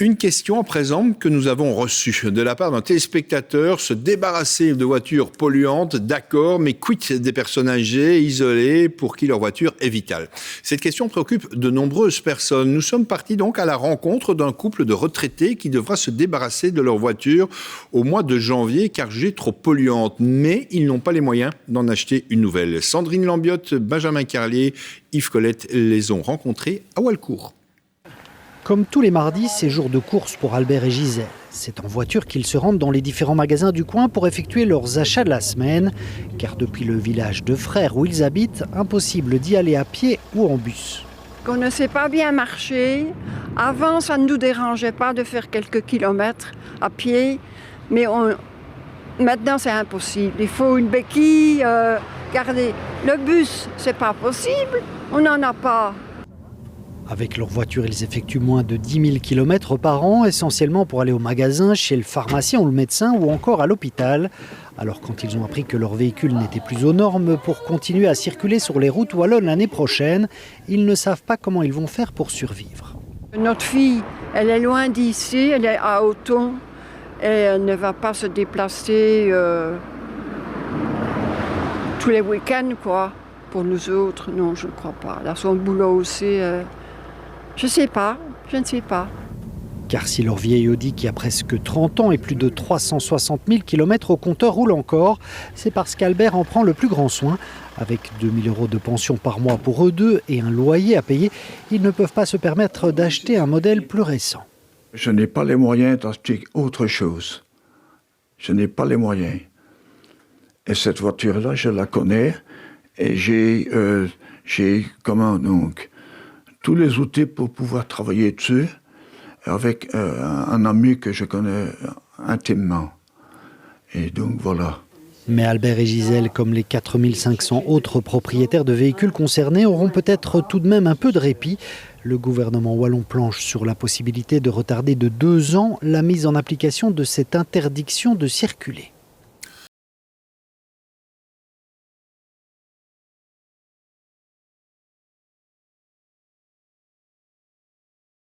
Une question à présent que nous avons reçue de la part d'un téléspectateur: se débarrasser de voitures polluantes, d'accord, mais quid des personnes âgées, isolées, pour qui leur voiture est vitale? Cette question préoccupe de nombreuses personnes. Nous sommes partis donc à la rencontre d'un couple de retraités qui devra se débarrasser de leur voiture au mois de janvier car jugée trop polluante, mais ils n'ont pas les moyens d'en acheter une nouvelle. Sandrine Lambiotte, Benjamin Carlier, Yves Colette les ont rencontrés à Walcourt. Comme tous les mardis, c'est jour de course pour Albert et Gisèle. C'est en voiture qu'ils se rendent dans les différents magasins du coin pour effectuer leurs achats de la semaine. Car depuis le village de Frères où ils habitent, impossible d'y aller à pied ou en bus. On ne sait pas bien marcher. Avant, ça ne nous dérangeait pas de faire quelques kilomètres à pied. Mais maintenant, c'est impossible. Il faut une béquille. Regardez, le bus, c'est pas possible. On n'en a pas. Avec leur voiture, ils effectuent moins de 10 000 km par an, essentiellement pour aller au magasin, chez le pharmacien ou le médecin ou encore à l'hôpital. Alors quand ils ont appris que leur véhicule n'était plus aux normes pour continuer à circuler sur les routes wallonnes l'année prochaine, ils ne savent pas comment ils vont faire pour survivre. Notre fille, elle est loin d'ici, elle est à Auton et elle ne va pas se déplacer tous les week-ends, quoi. Pour nous autres, non, je ne crois pas. Elle a son boulot aussi. Je ne sais pas. Car si leur vieille Audi qui a presque 30 ans et plus de 360 000 km au compteur roule encore, c'est parce qu'Albert en prend le plus grand soin. Avec 2 000 € de pension par mois pour eux deux et un loyer à payer, ils ne peuvent pas se permettre d'acheter un modèle plus récent. Je n'ai pas les moyens d'acheter autre chose. Je n'ai pas les moyens. Et cette voiture-là, je la connais et j'ai tous les outils pour pouvoir travailler dessus avec un ami que je connais intimement. Et donc voilà. Mais Albert et Gisèle, comme les 4500 autres propriétaires de véhicules concernés, auront peut-être tout de même un peu de répit. Le gouvernement wallon planche sur la possibilité de retarder de 2 ans la mise en application de cette interdiction de circuler.